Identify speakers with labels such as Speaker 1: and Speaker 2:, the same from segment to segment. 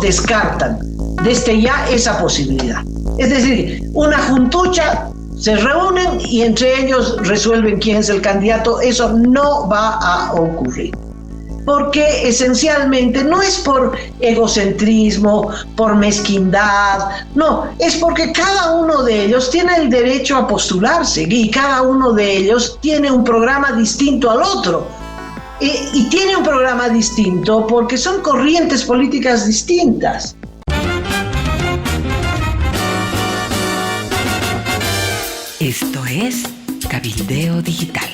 Speaker 1: descartan desde ya esa posibilidad. Es decir, una juntucha, se reúnen y entre ellos resuelven quién es el candidato. Eso no va a ocurrir. Porque esencialmente no es por egocentrismo, por mezquindad, no, es porque cada uno de ellos tiene el derecho a postularse y cada uno de ellos tiene un programa distinto al otro. Y tiene un programa distinto porque son corrientes políticas distintas.
Speaker 2: Esto es Cabildeo Digital.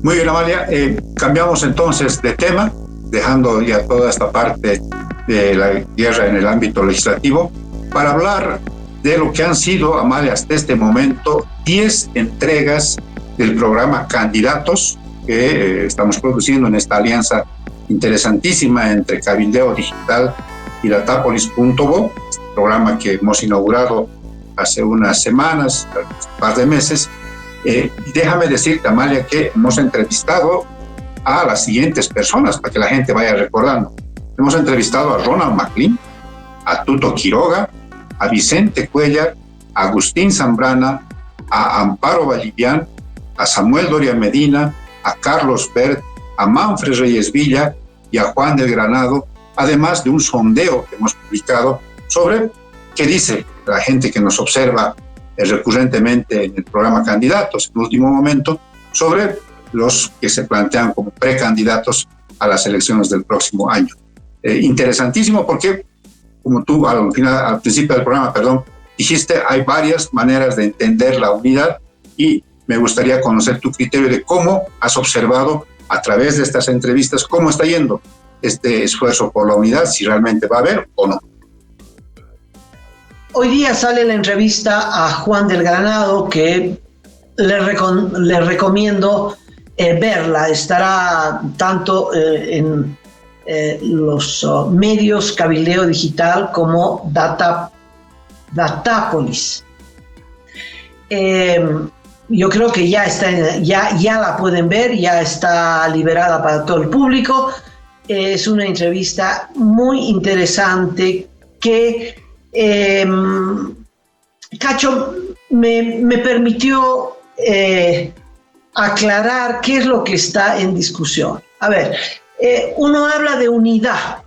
Speaker 3: Muy bien, Amalia. Cambiamos entonces de tema, dejando ya toda esta parte de la guerra en el ámbito legislativo, para hablar de lo que han sido, Amalia, hasta este momento, 10 entregas del programa Candidatos que estamos produciendo en esta alianza interesantísima entre Cabildeo Digital y Datapolis.bo, este programa que hemos inaugurado hace unas semanas, un par de meses. Déjame decirte, Amalia, que hemos entrevistado a las siguientes personas para que la gente vaya recordando. Hemos entrevistado a Ronald McLean, a Tuto Quiroga, a Vicente Cuellar, a Agustín Zambrana, a Amparo Vallivian, a Samuel Doria Medina, a Carlos Bert, a Manfred Reyes Villa y a Juan del Granado, además de un sondeo que hemos publicado sobre qué dice la gente que nos observa recurrentemente en el programa Candidatos, en último momento, sobre los que se plantean como precandidatos a las elecciones del próximo año. Interesantísimo porque, como tú al principio del programa, dijiste, hay varias maneras de entender la unidad y me gustaría conocer tu criterio de cómo has observado a través de estas entrevistas cómo está yendo este esfuerzo por la unidad, si realmente va a haber o no.
Speaker 1: Hoy día sale la entrevista a Juan del Granado, que le recomiendo verla. Estará tanto en los medios Cabildeo Digital como Datapolis. Yo creo que ya la pueden ver, ya está liberada para todo el público. Es una entrevista muy interesante que Cacho me permitió aclarar qué es lo que está en discusión. A ver, uno habla de unidad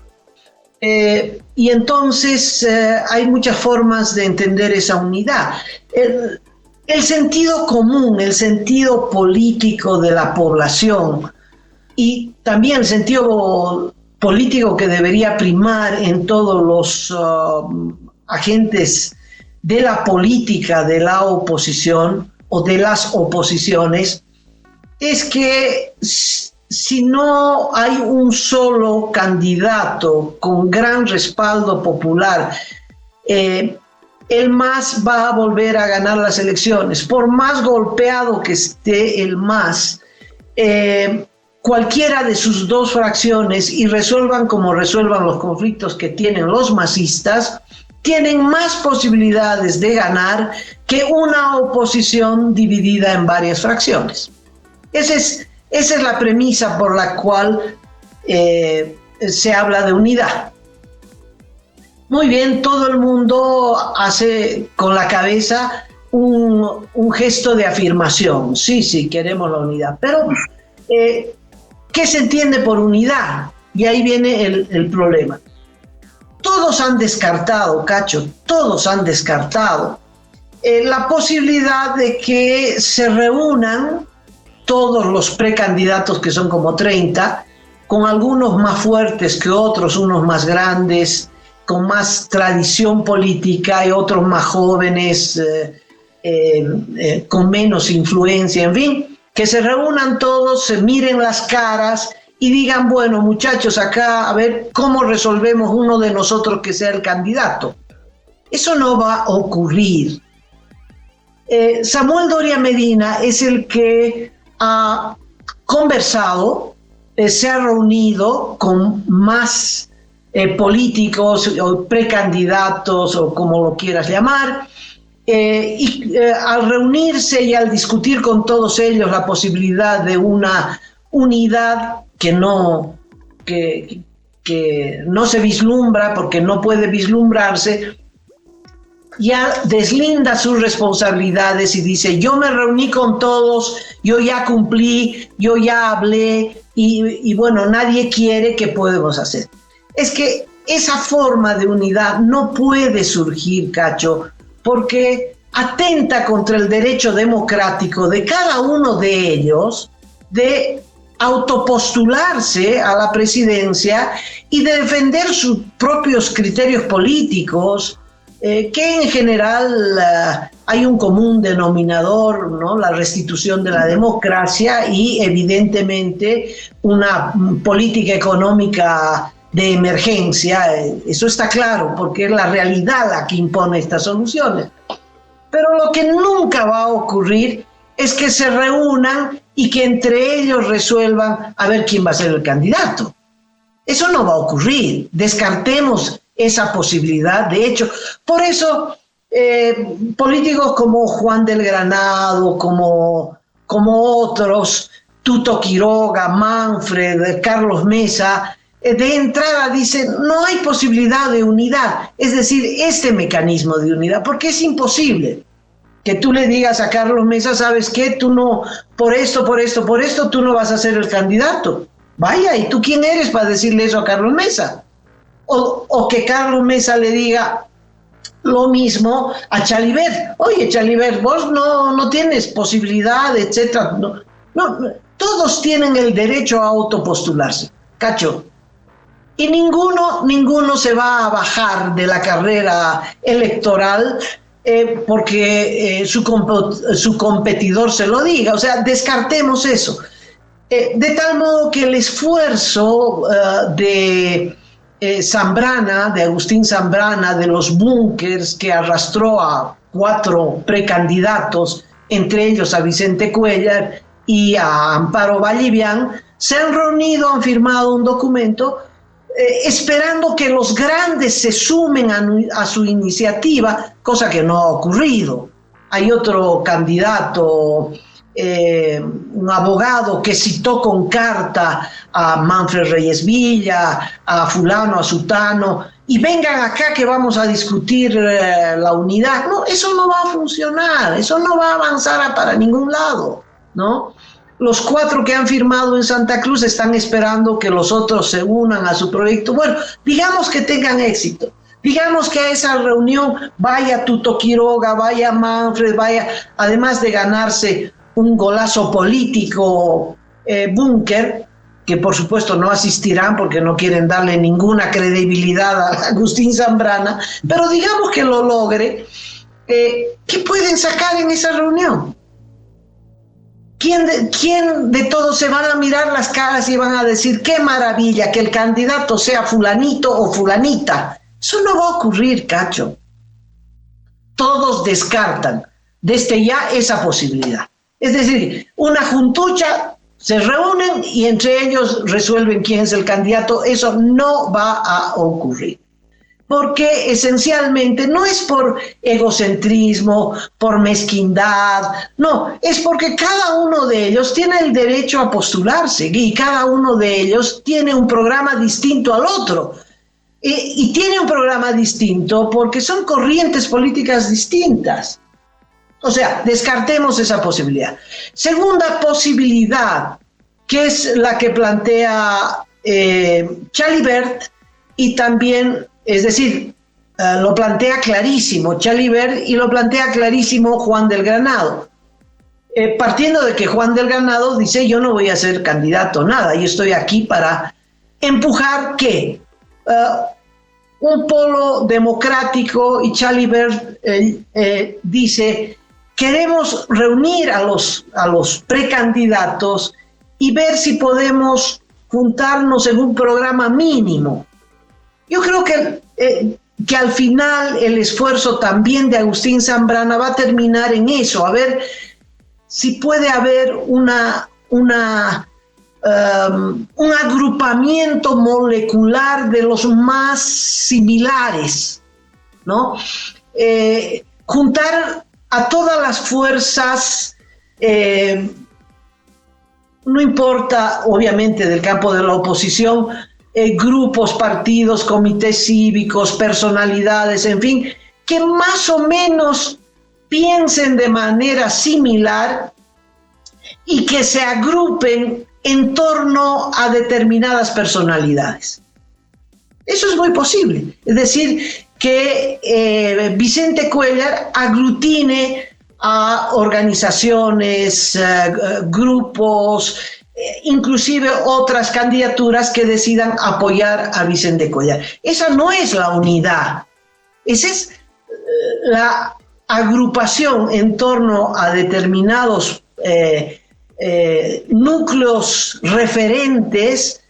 Speaker 1: y entonces hay muchas formas de entender esa unidad. El sentido común, el sentido político de la población y también el sentido político que debería primar en todos los agentes de la política de la oposición o de las oposiciones, es que si no hay un solo candidato con gran respaldo popular, el MAS va a volver a ganar las elecciones. Por más golpeado que esté el MAS, cualquiera de sus dos fracciones, y resuelvan como resuelvan los conflictos que tienen los masistas, tienen más posibilidades de ganar que una oposición dividida en varias fracciones. Esa es la premisa por la cual se habla de unidad. Muy bien, todo el mundo hace con la cabeza un gesto de afirmación. Sí, queremos la unidad. Pero, ¿qué se entiende por unidad? Y ahí viene el problema. Todos han descartado, Cacho, todos han descartado la posibilidad de que se reúnan todos los precandidatos, que son como 30, con algunos más fuertes que otros, unos más grandes, con más tradición política y otros más jóvenes, con menos influencia, en fin, que se reúnan todos, se miren las caras y digan, bueno, muchachos, acá a ver cómo resolvemos uno de nosotros que sea el candidato. Eso no va a ocurrir. Samuel Doria Medina es el que ha conversado, se ha reunido con más políticos o precandidatos o como lo quieras llamar, al reunirse y al discutir con todos ellos la posibilidad de una unidad que no se vislumbra, porque no puede vislumbrarse, ya deslinda sus responsabilidades y dice: yo me reuní con todos, yo ya cumplí, yo ya hablé, y bueno, nadie quiere, ¿qué podemos hacer? Es que esa forma de unidad no puede surgir, Cacho, porque atenta contra el derecho democrático de cada uno de ellos de autopostularse a la presidencia y de defender sus propios criterios políticos, que en general hay un común denominador, ¿no? La restitución de la democracia y evidentemente una política económica de emergencia. Eso está claro, porque es la realidad la que impone estas soluciones. Pero lo que nunca va a ocurrir es que se reúnan y que entre ellos resuelvan a ver quién va a ser el candidato. Eso no va a ocurrir. Descartemos esa posibilidad. De hecho, por eso políticos como Juan del Granado, como otros, Tuto Quiroga, Manfred, Carlos Mesa, de entrada dicen: no hay posibilidad de unidad, es decir, este mecanismo de unidad, porque es imposible que tú le digas a Carlos Mesa: ¿sabes qué? Tú no, por esto, tú no vas a ser el candidato. Vaya, ¿y tú quién eres para decirle eso a Carlos Mesa? O que Carlos Mesa le diga lo mismo a Chalibert: oye, Chalibert, vos no tienes posibilidad, etcétera. No, todos tienen el derecho a autopostularse, Cacho. Y ninguno se va a bajar de la carrera electoral porque su competidor se lo diga. O sea, descartemos eso. De tal modo que el esfuerzo de Zambrana, de Agustín Zambrana, de los búnkers que arrastró a 4 precandidatos, entre ellos a Vicente Cuellar y a Amparo Vallivian, se han reunido, han firmado un documento esperando que los grandes se sumen a su iniciativa, cosa que no ha ocurrido. Hay otro candidato, un abogado, que citó con carta a Manfred Reyes Villa, a fulano, a sutano, y vengan acá que vamos a discutir la unidad. No, eso no va a funcionar, eso no va a avanzar para ningún lado, ¿no? Los 4 que han firmado en Santa Cruz están esperando que los otros se unan a su proyecto. Bueno, digamos que tengan éxito. Digamos que a esa reunión vaya Tuto Quiroga, vaya Manfred, vaya, además de ganarse un golazo político, búnker, que por supuesto no asistirán porque no quieren darle ninguna credibilidad a Agustín Zambrana, pero digamos que lo logre. ¿Qué pueden sacar en esa reunión? ¿Quién de todos se van a mirar las caras y van a decir: qué maravilla que el candidato sea fulanito o fulanita? Eso no va a ocurrir, Cacho. Todos descartan desde ya esa posibilidad. Es decir, una juntucha, se reúnen y entre ellos resuelven quién es el candidato. Eso no va a ocurrir. Porque esencialmente no es por egocentrismo, por mezquindad, no, es porque cada uno de ellos tiene el derecho a postularse y cada uno de ellos tiene un programa distinto al otro. Y tiene un programa distinto porque son corrientes políticas distintas. O sea, descartemos esa posibilidad. Segunda posibilidad, que es la que plantea Chalibert y también... Es decir, lo plantea clarísimo Chalibert y lo plantea clarísimo Juan del Granado. Partiendo de que Juan del Granado dice: yo no voy a ser candidato, nada, yo estoy aquí para empujar ¿qué? Un polo democrático, y Chalibert dice: queremos reunir a los precandidatos y ver si podemos juntarnos en un programa mínimo. Yo creo que al final el esfuerzo también de Agustín Zambrana va a terminar en eso, a ver si puede haber un agrupamiento molecular de los más similares, ¿no? juntar a todas las fuerzas, no importa, obviamente, del campo de la oposición, grupos, partidos, comités cívicos, personalidades, en fin, que más o menos piensen de manera similar y que se agrupen en torno a determinadas personalidades. Eso es muy posible. Es decir, que Vicente Cuéllar aglutine a organizaciones, grupos, inclusive otras candidaturas que decidan apoyar a Vicente Cuéllar. Esa no es la unidad, esa es la agrupación en torno a determinados núcleos referentes,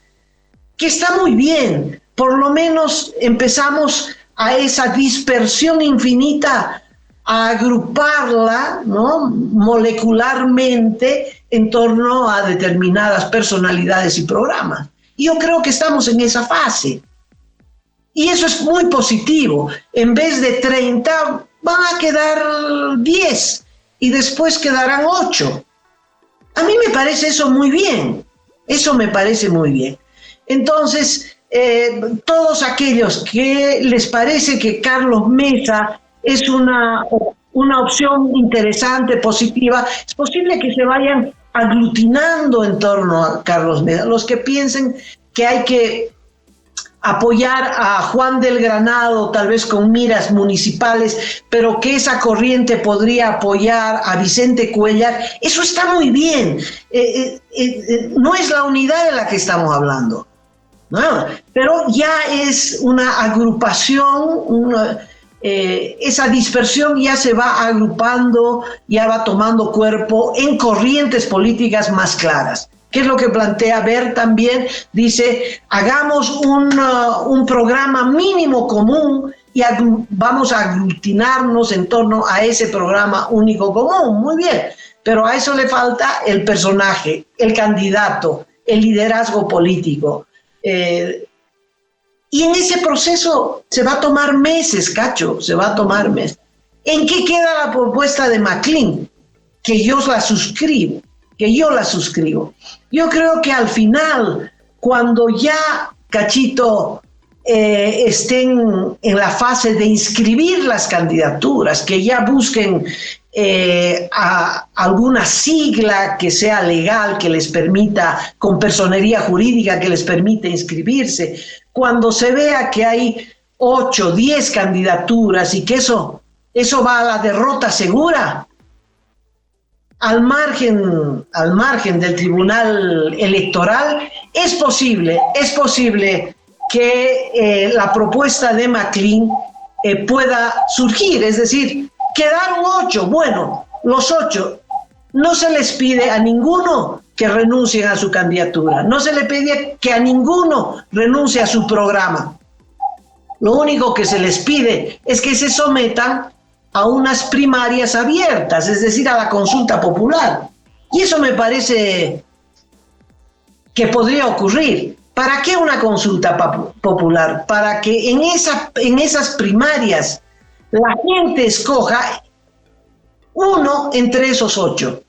Speaker 1: que está muy bien. Por lo menos empezamos a esa dispersión infinita a agruparla, ¿no?, molecularmente en torno a determinadas personalidades y programas. Y yo creo que estamos en esa fase. Y eso es muy positivo. En vez de 30, van a quedar 10 y después quedarán 8. A mí me parece eso muy bien. Eso me parece muy bien. Entonces, todos aquellos que les parece que Carlos Mesa es una opción interesante, positiva, es posible que se vayan aglutinando en torno a Carlos Mesa. Los que piensen que hay que apoyar a Juan del Granado, tal vez con miras municipales, pero que esa corriente podría apoyar a Vicente Cuéllar, eso está muy bien. No es la unidad de la que estamos hablando, ¿no? Pero ya es una agrupación, esa dispersión ya se va agrupando, ya va tomando cuerpo en corrientes políticas más claras. ¿Qué es lo que plantea Ver también? Dice, hagamos un programa mínimo común y vamos a aglutinarnos en torno a ese programa único común. Muy bien, pero a eso le falta el personaje, el candidato, el liderazgo político. Y en ese proceso se va a tomar meses, Cacho, se va a tomar meses. ¿En qué queda la propuesta de MacLean? Que yo la suscribo. Yo creo que al final, cuando ya, Cachito, estén en la fase de inscribir las candidaturas, que ya busquen alguna sigla que sea legal, que les permita, con personería jurídica, que les permita inscribirse, cuando se vea que hay 8, 10 candidaturas y que eso va a la derrota segura, al margen del Tribunal Electoral, es posible que la propuesta de MacLean pueda surgir, es decir, quedaron 8, bueno, los 8, no se les pide a ninguno que renuncien a su candidatura, no se le pide que a ninguno renuncie a su programa. Lo único que se les pide es que se sometan a unas primarias abiertas, es decir, a la consulta popular. Y eso me parece que podría ocurrir. ¿Para qué una consulta popular? Para que en esas primarias la gente escoja uno entre esos 8.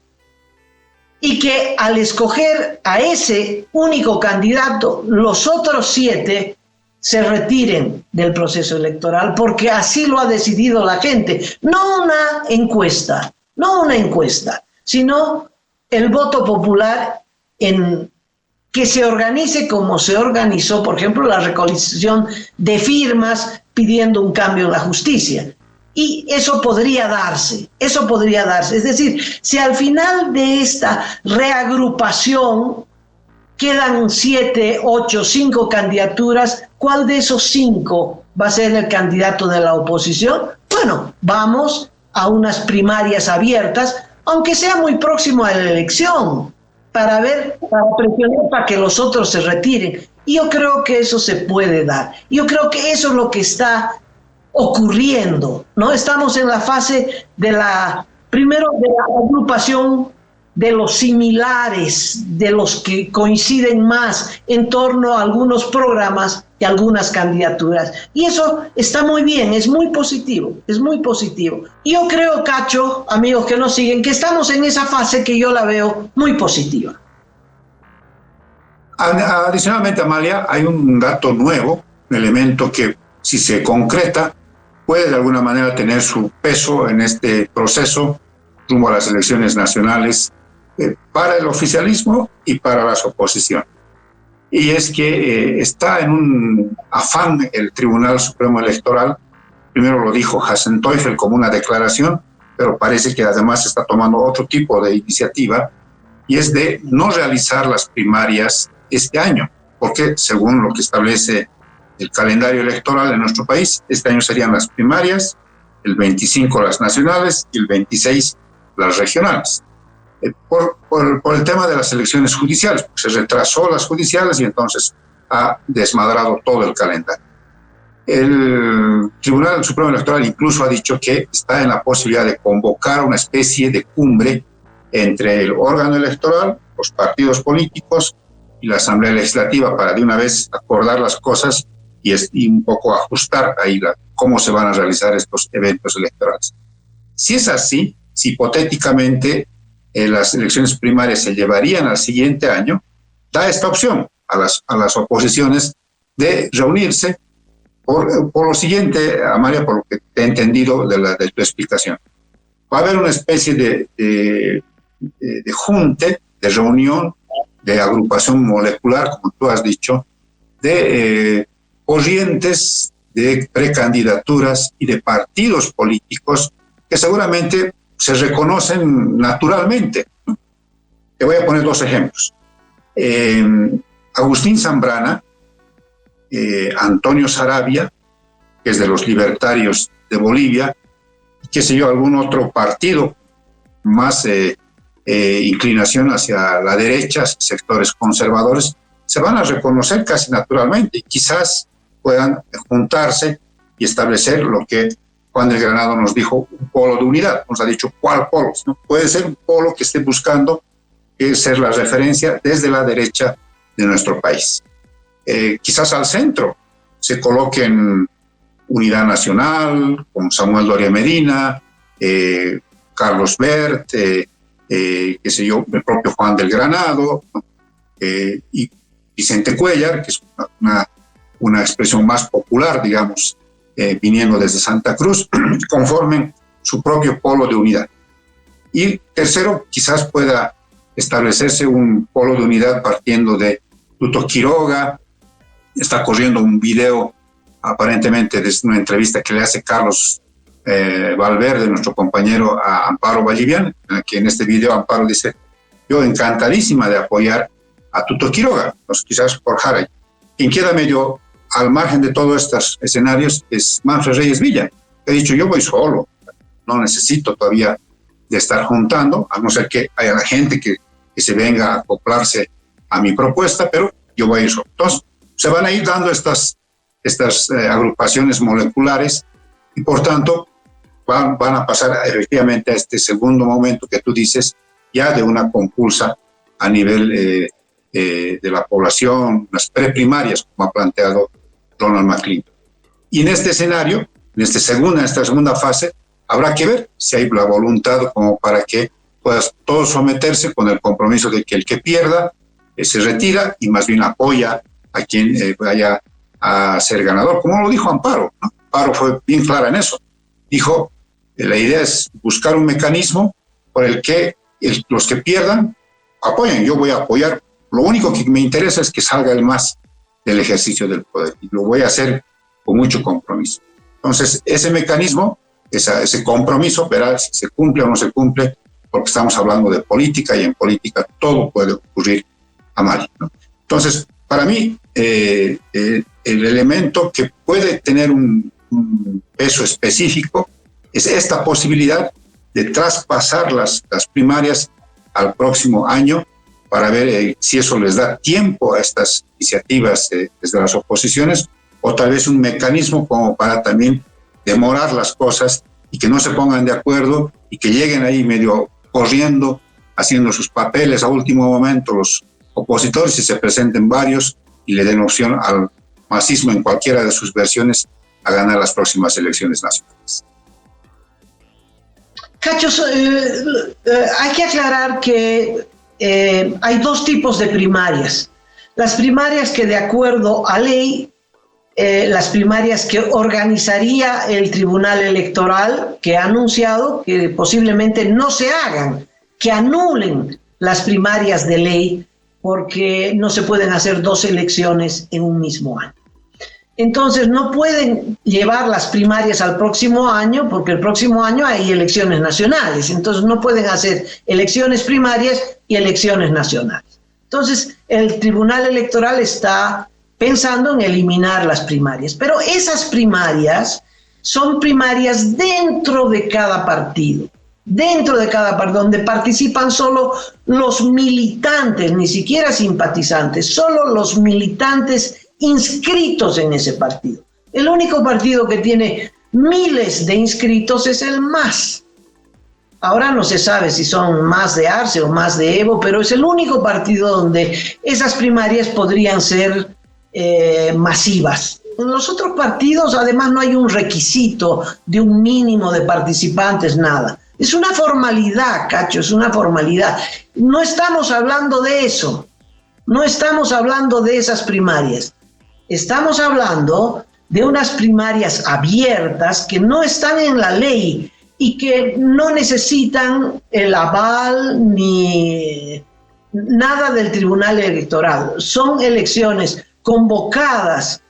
Speaker 1: Y que al escoger a ese único candidato, los otros 7 se retiren del proceso electoral, porque así lo ha decidido la gente. No una encuesta, sino el voto popular que se organice como se organizó, por ejemplo, la recolección de firmas pidiendo un cambio en la justicia. Y eso podría darse. Es decir, si al final de esta reagrupación quedan 7, 8, 5 candidaturas, ¿cuál de esos 5 va a ser el candidato de la oposición? Bueno, vamos a unas primarias abiertas, aunque sea muy próximo a la elección, para presionar para que los otros se retiren. Y yo creo que eso se puede dar. Yo creo que eso es lo que está ocurriendo, ¿no? Estamos en la fase primero de la agrupación de los similares, de los que coinciden más en torno a algunos programas y algunas candidaturas. Y eso está muy bien, es muy positivo, es muy positivo. Yo creo, Cacho, amigos que nos siguen, que estamos en esa fase que yo la veo muy positiva.
Speaker 3: Adicionalmente, Amalia, hay un dato nuevo, un elemento que, si se concreta, puede de alguna manera tener su peso en este proceso rumbo a las elecciones nacionales para el oficialismo y para las oposiciones. Y es que está en un afán el Tribunal Supremo Electoral, primero lo dijo Hassan Teufel como una declaración, pero parece que además está tomando otro tipo de iniciativa, y es de no realizar las primarias este año, porque según lo que establece el calendario electoral en nuestro país, este año serían las primarias, el 25 las nacionales y el 26 las regionales. Por el tema de las elecciones judiciales, se retrasó las judiciales y entonces ha desmadrado todo el calendario. El Tribunal Supremo Electoral incluso ha dicho que está en la posibilidad de convocar una especie de cumbre entre el órgano electoral, los partidos políticos y la Asamblea Legislativa para de una vez acordar las cosas y un poco ajustar ahí cómo se van a realizar estos eventos electorales. Si es así, si hipotéticamente las elecciones primarias se llevarían al siguiente año, da esta opción a las oposiciones de reunirse por lo siguiente, Amalia, por lo que he entendido de tu explicación. Va a haber una especie de junte, de reunión, de agrupación molecular, como tú has dicho, de corrientes de precandidaturas y de partidos políticos que seguramente se reconocen naturalmente. Te voy a poner dos ejemplos. Agustín Zambrana, Antonio Saravia, que es de los libertarios de Bolivia, qué sé yo, algún otro partido más inclinación hacia la derecha, sectores conservadores, se van a reconocer casi naturalmente y quizás puedan juntarse y establecer lo que Juan del Granado nos dijo, un polo de unidad. Nos ha dicho, ¿cuál polo? ¿No? Puede ser un polo que esté buscando ser la referencia desde la derecha de nuestro país. Quizás al centro se coloquen Unidad Nacional, con Samuel Doria Medina, Carlos Bert, qué sé yo, el propio Juan del Granado, y Vicente Cuellar, que es una expresión más popular, digamos, viniendo desde Santa Cruz, conformen su propio polo de unidad. Y tercero, quizás pueda establecerse un polo de unidad partiendo de Tuto Quiroga. Está corriendo un video, aparentemente, de una entrevista que le hace Carlos Valverde, nuestro compañero, a Amparo Vallivian, en la que en este video Amparo dice, yo encantadísima de apoyar a Tuto Quiroga, quizás por Jaray. Quien queda medio al margen de todos estos escenarios es Manfred Reyes Villa. He dicho, yo voy solo, no necesito todavía de estar juntando, a no ser que haya la gente que se venga a acoplarse a mi propuesta, pero yo voy a ir solo. Entonces, se van a ir dando estas agrupaciones moleculares y, por tanto, van a pasar efectivamente a este segundo momento que tú dices, ya de una compulsa a nivel de la población, las preprimarias, como ha planteado Donald McClinton. Y en este escenario, en esta segunda fase, habrá que ver si hay la voluntad como para que puedas todos someterse con el compromiso de que el que pierda se retira y más bien apoya a quien vaya a ser ganador, como lo dijo Amparo, ¿no? Amparo fue bien clara en eso. Dijo, la idea es buscar un mecanismo por el que los que pierdan apoyen. Yo voy a apoyar. Lo único que me interesa es que salga el MAS del ejercicio del poder y lo voy a hacer con mucho compromiso. Entonces, ese mecanismo, ese compromiso, verá si se cumple o no se cumple, porque estamos hablando de política y en política todo puede ocurrir a mal, ¿no? Entonces, para mí, el elemento que puede tener un peso específico es esta posibilidad de traspasar las primarias al próximo año para ver si eso les da tiempo a estas iniciativas desde las oposiciones, o tal vez un mecanismo como para también demorar las cosas y que no se pongan de acuerdo y que lleguen ahí medio corriendo haciendo sus papeles a último momento los opositores, y se presenten varios y le den opción al masismo en cualquiera de sus versiones a ganar las próximas elecciones nacionales.
Speaker 1: Cacho, hay que aclarar que hay dos tipos de primarias. Las primarias que, de acuerdo a ley, las primarias que organizaría el Tribunal Electoral, que ha anunciado que posiblemente no se hagan, que anulen las primarias de ley, porque no se pueden hacer dos elecciones en un mismo año. Entonces no pueden llevar las primarias al próximo año, porque el próximo año hay elecciones nacionales, entonces no pueden hacer elecciones primarias y elecciones nacionales. Entonces el Tribunal Electoral está pensando en eliminar las primarias, pero esas primarias son primarias dentro de cada partido, donde participan solo los militantes, ni siquiera simpatizantes, solo los militantes inscritos en ese partido. El único partido que tiene miles de inscritos es el MAS. Ahora no se sabe si son más de Arce o más de Evo, pero es el único partido donde esas primarias podrían ser masivas. En los otros partidos, además, no hay un requisito de un mínimo de participantes, nada. Es una formalidad, Cacho, es una formalidad. No estamos hablando de eso. No estamos hablando de esas primarias. Estamos hablando de unas primarias abiertas que no están en la ley y que no necesitan el aval ni nada del Tribunal Electoral. Son elecciones convocadas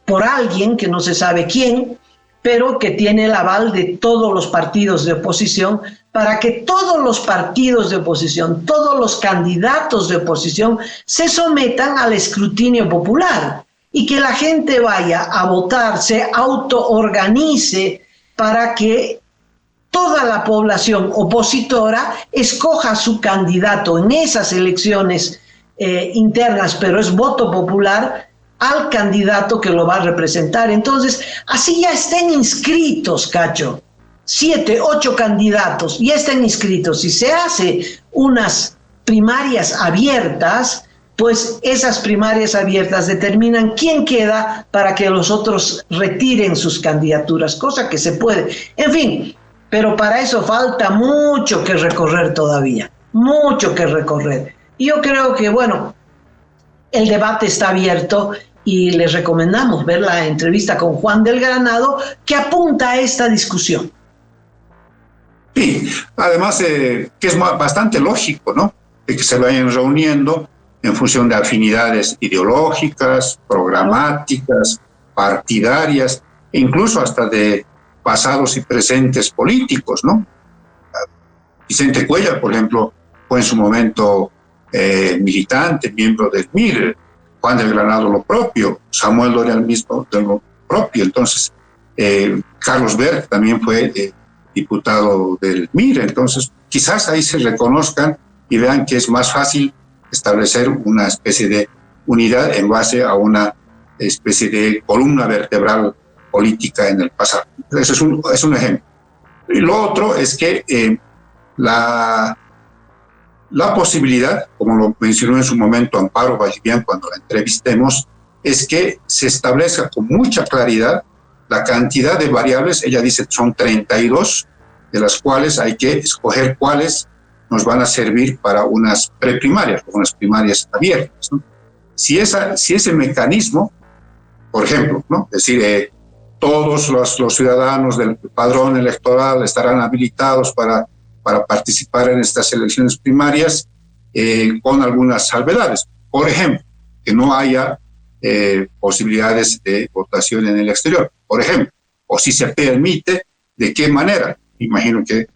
Speaker 1: por alguien que no se sabe quién, pero que tiene el aval de todos los partidos de oposición, para que todos los partidos de oposición, todos los candidatos de oposición se sometan al escrutinio popular y que la gente vaya a votar, se autoorganice para que toda la población opositora escoja su candidato en esas elecciones internas, pero es voto popular, al candidato que lo va a representar. Entonces, así ya estén inscritos, Cacho, 7, 8 candidatos, ya estén inscritos. Si se hace unas primarias abiertas, pues esas primarias abiertas determinan quién queda para que los otros retiren sus candidaturas, cosa que se puede. En fin, pero para eso falta mucho que recorrer todavía, mucho que recorrer. Y yo creo que, bueno, el debate está abierto y les recomendamos ver la entrevista con Juan del Granado, que apunta a esta discusión.
Speaker 3: Sí, además que es bastante lógico, ¿no?, de que se vayan reuniendo en función de afinidades ideológicas, programáticas, partidarias, e incluso hasta de pasados y presentes políticos, ¿no? Vicente Cuellar, por ejemplo, fue en su momento militante, miembro del MIR, Juan del Granado lo propio, Samuel Doria mismo de lo propio. Entonces, Carlos Berg también fue diputado del MIR. Entonces, quizás ahí se reconozcan y vean que es más fácil establecer una especie de unidad en base a una especie de columna vertebral política en el pasado. Eso es un ejemplo. Y lo otro es que la posibilidad, como lo mencionó en su momento Amparo Vallivian cuando la entrevistemos, es que se establezca con mucha claridad la cantidad de variables. Ella dice que son 32, de las cuales hay que escoger cuáles nos van a servir para unas preprimarias, unas primarias abiertas, ¿no? Si ese mecanismo, por ejemplo, ¿no?, es decir, todos los ciudadanos del padrón electoral estarán habilitados para participar en estas elecciones primarias, con algunas salvedades. Por ejemplo, que no haya posibilidades de votación en el exterior, por ejemplo, o si se permite, ¿de qué manera? Imagino que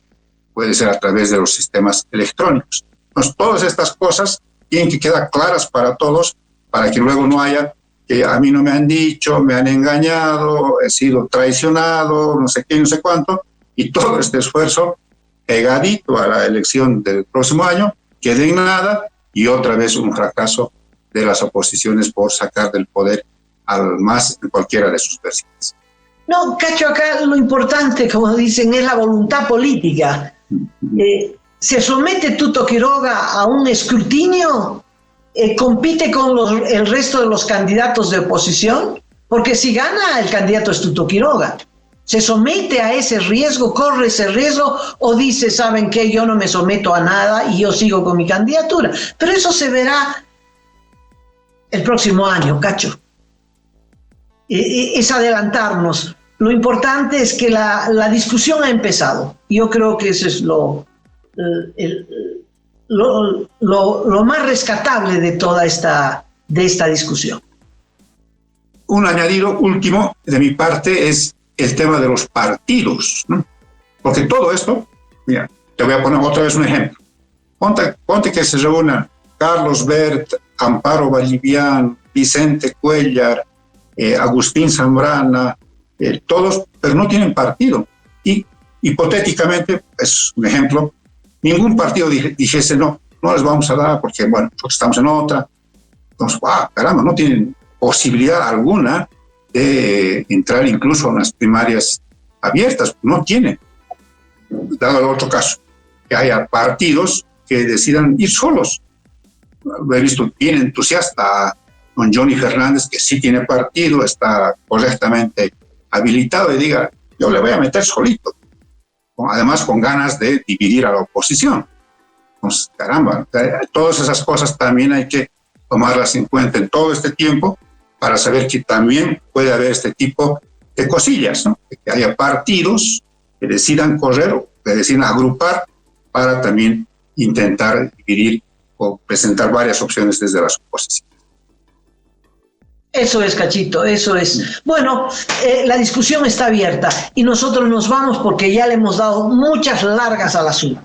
Speaker 3: puede ser a través de los sistemas electrónicos. Entonces, todas estas cosas tienen que quedar claras para todos, para que luego no haya que a mí no me han dicho, me han engañado, he sido traicionado, no sé qué, no sé cuánto, y todo este esfuerzo pegadito a la elección del próximo año quede en nada, y otra vez un fracaso de las oposiciones por sacar del poder al MAS en cualquiera de sus versiones.
Speaker 1: No, Cacho, acá lo importante, como dicen, es la voluntad política. se somete Tuto Quiroga a un escrutinio, compite con el resto de los candidatos de oposición, porque si gana el candidato es Tuto Quiroga. ¿Se somete a ese riesgo, corre ese riesgo o dice, saben qué, yo no me someto a nada y yo sigo con mi candidatura? Pero eso se verá el próximo año, Cacho. Es adelantarnos. Lo importante es que la discusión ha empezado. Yo creo que eso es lo más rescatable de toda esta discusión.
Speaker 3: Un añadido último de mi parte es el tema de los partidos, ¿no? Porque todo esto, mira, te voy a poner otra vez un ejemplo. Ponte que se reúnan Carlos Bert, Amparo Vallivian, Vicente Cuellar, Agustín Zambrana, todos, pero no tienen partido. Y hipotéticamente, es un ejemplo, ningún partido dijese no les vamos a dar porque, bueno, nosotros estamos en otra. Entonces, caramba, no tienen posibilidad alguna de entrar incluso en las primarias abiertas. No tienen. Dado el otro caso, que haya partidos que decidan ir solos. Lo he visto bien entusiasta con Johnny Fernández, que sí tiene partido, está correctamente habilitado y diga, yo le voy a meter solito. Además, con ganas de dividir a la oposición. Entonces, caramba, todas esas cosas también hay que tomarlas en cuenta en todo este tiempo para saber que también puede haber este tipo de cosillas, ¿no? Que haya partidos que decidan correr o que decidan agrupar para también intentar dividir o presentar varias opciones desde las oposiciones.
Speaker 1: Eso es, Cachito, eso es. Bueno, la discusión está abierta y nosotros nos vamos porque ya le hemos dado muchas largas al asunto.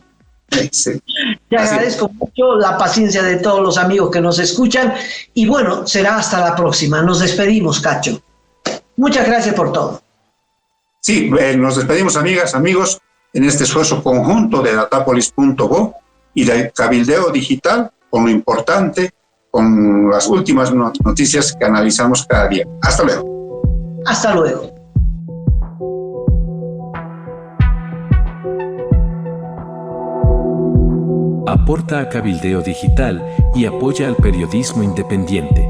Speaker 3: Sí.
Speaker 1: Te agradezco mucho la paciencia de todos los amigos que nos escuchan y bueno, será hasta la próxima. Nos despedimos, Cacho. Muchas gracias por todo.
Speaker 3: Sí, nos despedimos, amigas, amigos, en este esfuerzo conjunto de Datapolis.bo y de Cabildeo Digital, con lo importante, con las últimas noticias que analizamos cada día. Hasta luego.
Speaker 1: Hasta luego.
Speaker 4: Aporta a Cabildeo Digital y apoya al periodismo independiente.